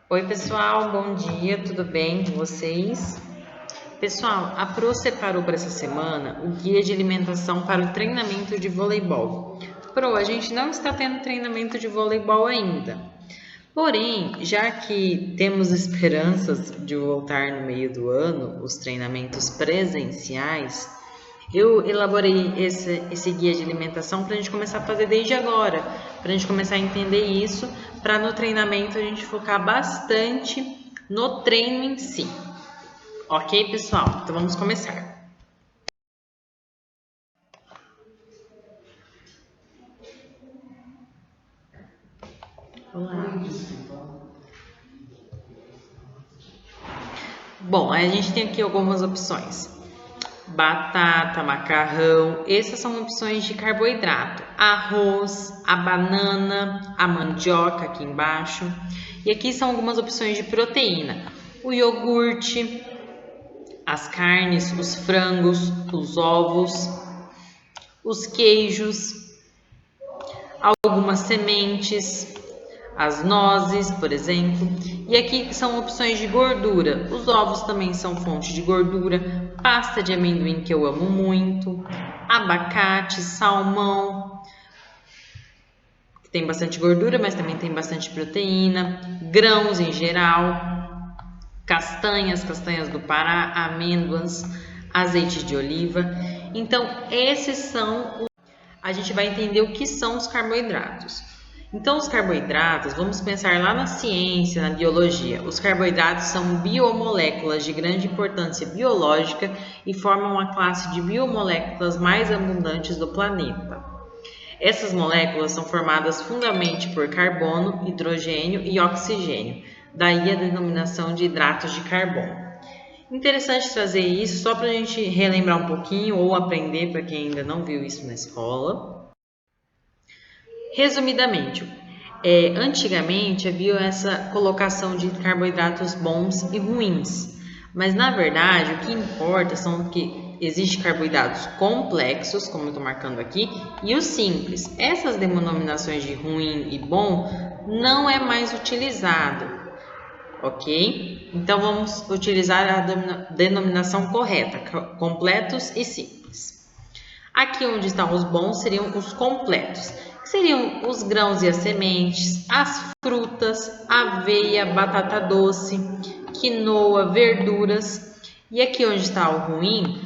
Oi pessoal, bom dia, tudo bem com vocês? Pessoal, a Pro separou para essa semana o guia de alimentação para o treinamento de voleibol. Pro, a gente não está tendo treinamento de voleibol ainda. Porém, já que temos esperanças de voltar no meio do ano os treinamentos presenciais, eu elaborei esse guia de alimentação para a gente começar a fazer desde agora, para a gente começar a entender isso, para no treinamento a gente focar bastante no treino em si. Ok, pessoal? Então vamos começar. Olá. Bom, a gente tem aqui algumas opções. Batata, macarrão, essas são opções de carboidrato. Arroz, a banana, a mandioca aqui embaixo. E aqui são algumas opções de proteína. O iogurte, as carnes, os frangos, os ovos, os queijos, algumas sementes, as nozes, por exemplo. E aqui são opções de gordura. Os ovos também são fonte de gordura. Pasta de amendoim, que eu amo muito. Abacate, salmão, que tem bastante gordura, mas também tem bastante proteína. Grãos em geral. Castanhas do Pará, amêndoas, azeite de oliva. Então, esses são a gente vai entender o que são os carboidratos. Então, os carboidratos, vamos pensar lá na ciência, na biologia. Os carboidratos são biomoléculas de grande importância biológica e formam a classe de biomoléculas mais abundantes do planeta. Essas moléculas são formadas fundamentalmente por carbono, hidrogênio e oxigênio, daí a denominação de hidratos de carbono. Interessante trazer isso só para a gente relembrar um pouquinho ou aprender para quem ainda não viu isso na escola. Resumidamente, antigamente havia essa colocação de carboidratos bons e ruins, mas na verdade o que importa são que existem carboidratos complexos, como eu estou marcando aqui, e os simples. Essas denominações de ruim e bom não é mais utilizado, ok? Então vamos utilizar a denominação correta, completos e simples. Aqui onde estão os bons seriam os completos, que seriam os grãos e as sementes, as frutas, aveia, batata doce, quinoa, verduras. E aqui onde está o ruim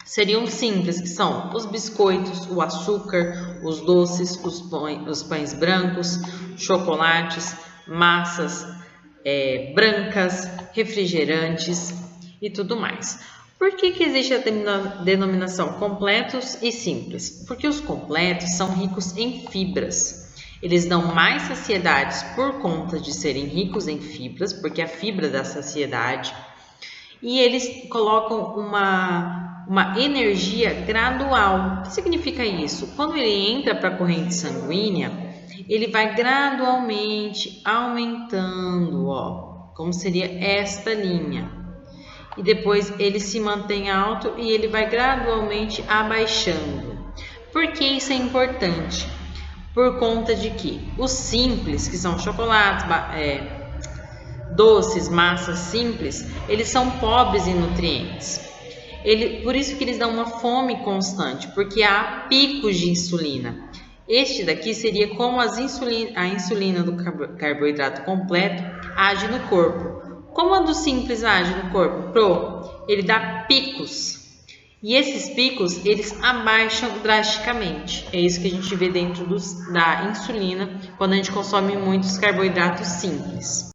seriam simples, que são os biscoitos, o açúcar, os doces, os pães brancos, chocolates, massas brancas, refrigerantes e tudo mais. Por que existe a denominação completos e simples? Porque os completos são ricos em fibras. Eles dão mais saciedade por conta de serem ricos em fibras, porque a fibra dá saciedade. E eles colocam uma energia gradual. O que significa isso? Quando ele entra para a corrente sanguínea, ele vai gradualmente aumentando, ó, como seria esta linha. E depois ele se mantém alto e ele vai gradualmente abaixando. Por que isso é importante? Por conta de que os simples, que são chocolates, doces, massas simples, eles são pobres em nutrientes. Por isso que eles dão uma fome constante, porque há picos de insulina. Este daqui seria como a insulina do carboidrato completo age no corpo. Como a do simples age no corpo? Ele dá picos. E esses picos, eles abaixam drasticamente. É isso que a gente vê dentro da insulina quando a gente consome muitos carboidratos simples.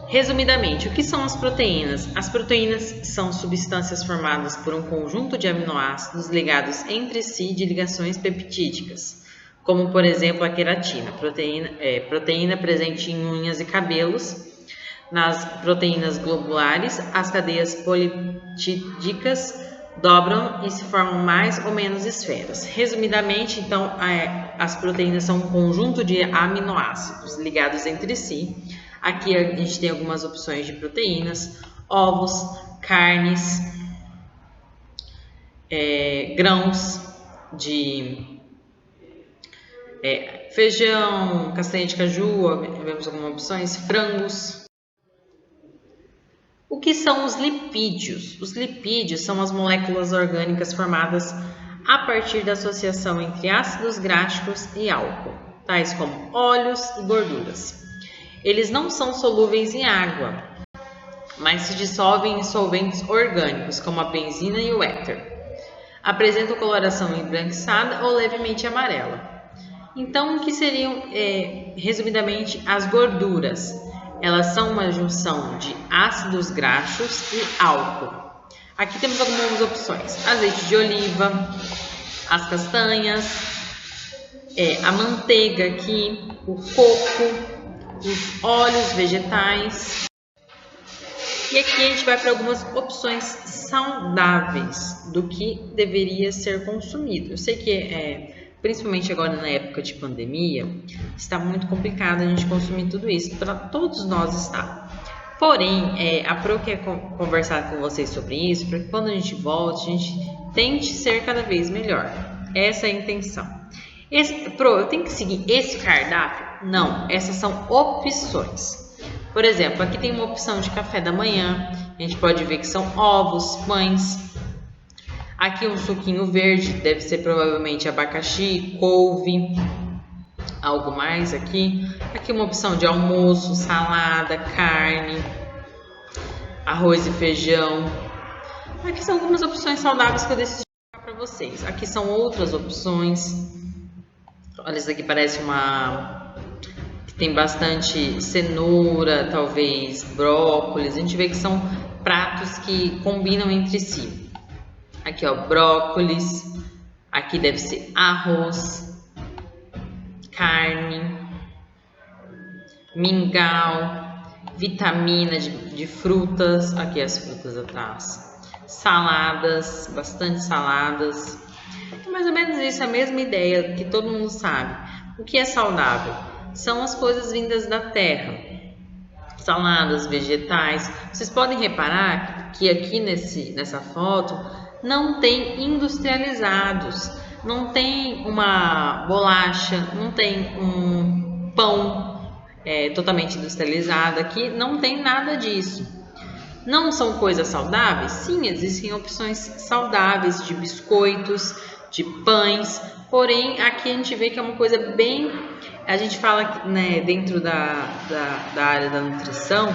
Resumidamente, o que são as proteínas? As proteínas são substâncias formadas por um conjunto de aminoácidos ligados entre si de ligações peptídicas, como por exemplo a queratina, proteína presente em unhas e cabelos. Nas proteínas globulares, as cadeias polipeptídicas dobram e se formam mais ou menos esferas. Resumidamente, então, as proteínas são um conjunto de aminoácidos ligados entre si. Aqui a gente tem algumas opções de proteínas, ovos, carnes, grãos Feijão, castanha de caju, vemos algumas opções, frangos. O que são os lipídios? Os lipídios são as moléculas orgânicas formadas a partir da associação entre ácidos graxos e álcool, tais como óleos e gorduras. Eles não são solúveis em água, mas se dissolvem em solventes orgânicos, como a benzina e o éter. Apresentam coloração embranquiçada ou levemente amarela. Então, o que seriam, resumidamente, as gorduras? Elas são uma junção de ácidos graxos e álcool. Aqui temos algumas opções: azeite de oliva, as castanhas, a manteiga aqui, o coco, os óleos vegetais. E aqui a gente vai para algumas opções saudáveis do que deveria ser consumido. Eu sei que principalmente agora na época de pandemia, está muito complicado a gente consumir tudo isso, para todos nós está. Porém, a Pro quer conversar com vocês sobre isso, para que quando a gente volte, a gente tente ser cada vez melhor. Essa é a intenção. Pro, eu tenho que seguir esse cardápio? Não, essas são opções. Por exemplo, aqui tem uma opção de café da manhã, a gente pode ver que são ovos, pães. Aqui um suquinho verde, deve ser provavelmente abacaxi, couve, algo mais aqui. Aqui uma opção de almoço, salada, carne, arroz e feijão. Aqui são algumas opções saudáveis que eu decidi colocar para vocês. Aqui são outras opções. Olha, isso aqui parece uma... tem bastante cenoura, talvez brócolis. A gente vê que são pratos que combinam entre si. Aqui, ó, brócolis. Aqui deve ser arroz, carne, mingau, vitamina de frutas. Aqui as frutas atrás. Saladas, bastante saladas. É mais ou menos isso, a mesma ideia que todo mundo sabe. O que é saudável? São as coisas vindas da terra. Saladas, vegetais. Vocês podem reparar que aqui nessa foto não tem industrializados, não tem uma bolacha, não tem um pão totalmente industrializado aqui, não tem nada disso. Não são coisas saudáveis? Sim, existem opções saudáveis de biscoitos, de pães, porém aqui a gente vê que é uma coisa bem... A gente fala, né, dentro da área da nutrição,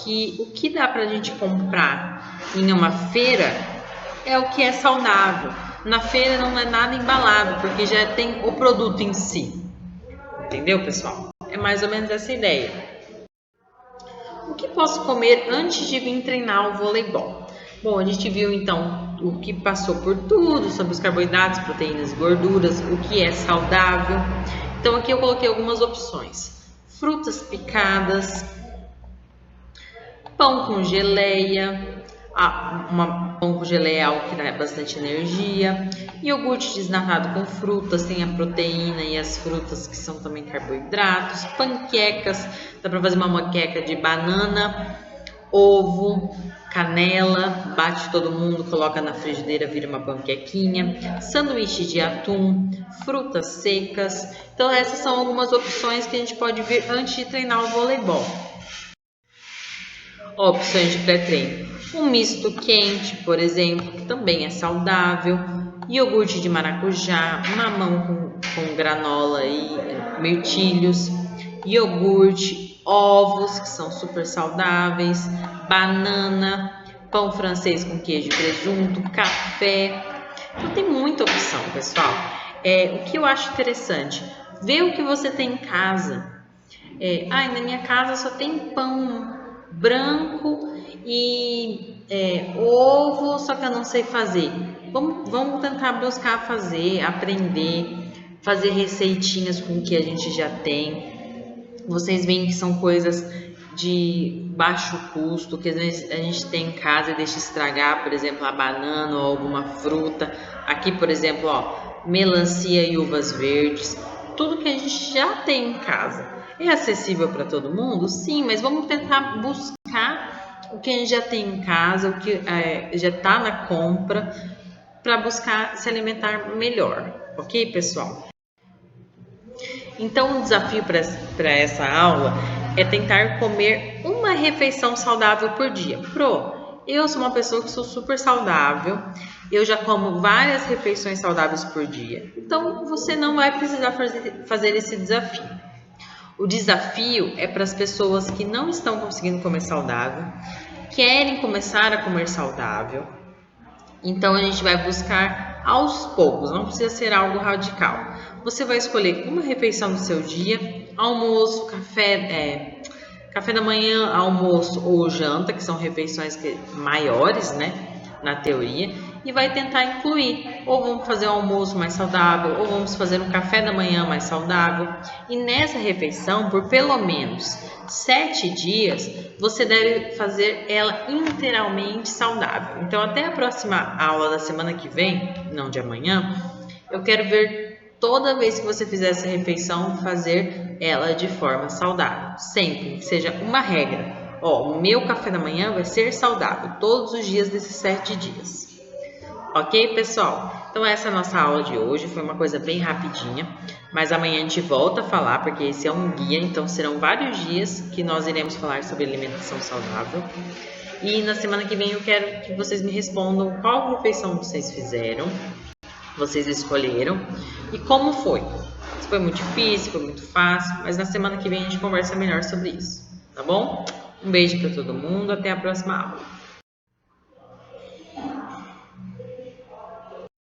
que o que dá pra gente comprar em uma feira é o que é saudável. Na feira não é nada embalado, porque já tem o produto em si. Entendeu, pessoal? É mais ou menos essa ideia. O que posso comer antes de vir treinar o voleibol? Bom, a gente viu então o que passou por tudo, sobre os carboidratos, proteínas e gorduras, o que é saudável. Então aqui eu coloquei algumas opções: frutas picadas, pão com geleia, pão com geleia é algo que dá bastante energia, iogurte desnatado com frutas, tem a proteína e as frutas que são também carboidratos, panquecas, dá para fazer uma moqueca de banana, ovo, canela, bate todo mundo, coloca na frigideira, vira uma panquequinha, sanduíche de atum, frutas secas. Então essas são algumas opções que a gente pode ver antes de treinar o voleibol. Opções de pré-treino: um misto quente, por exemplo, que também é saudável, iogurte de maracujá, mamão com granola e mirtilhos, iogurte, ovos, que são super saudáveis, banana, pão francês com queijo e presunto, café. Então tem muita opção, pessoal. O que eu acho interessante, ver o que você tem em casa. Na minha casa só tem pão branco e ovo, só que eu não sei fazer. Vamos tentar buscar fazer, aprender, fazer receitinhas com o que a gente já tem. Vocês veem que são coisas de baixo custo, que às vezes a gente tem em casa e deixa estragar, por exemplo, a banana ou alguma fruta. Aqui, por exemplo, ó, melancia e uvas verdes, tudo que a gente já tem em casa. É acessível para todo mundo? Sim, mas vamos tentar buscar o que a gente já tem em casa, o que já está na compra, para buscar se alimentar melhor, ok, pessoal? Então, o desafio para essa aula é tentar comer uma refeição saudável por dia. Eu sou uma pessoa que sou super saudável, eu já como várias refeições saudáveis por dia. Então, você não vai precisar fazer esse desafio. O desafio é para as pessoas que não estão conseguindo comer saudável, querem começar a comer saudável. Então, a gente vai buscar aos poucos, não precisa ser algo radical. Você vai escolher uma refeição do seu dia, almoço, café da manhã, almoço ou janta, que são refeições maiores, né, na teoria, e vai tentar incluir, ou vamos fazer um almoço mais saudável, ou vamos fazer um café da manhã mais saudável. E nessa refeição, por pelo menos 7 dias, você deve fazer ela inteiramente saudável. Então, até a próxima aula da semana que vem, não de amanhã, eu quero ver toda vez que você fizer essa refeição, fazer ela de forma saudável. Sempre, que seja uma regra. O meu café da manhã vai ser saudável todos os dias desses 7 dias. Ok, pessoal? Então essa é a nossa aula de hoje, foi uma coisa bem rapidinha, mas amanhã a gente volta a falar, porque esse é um guia, então serão vários dias que nós iremos falar sobre alimentação saudável. E na semana que vem eu quero que vocês me respondam qual refeição vocês fizeram, vocês escolheram e como foi. Se foi muito difícil, foi muito fácil, mas na semana que vem a gente conversa melhor sobre isso, tá bom? Um beijo para todo mundo, até a próxima aula.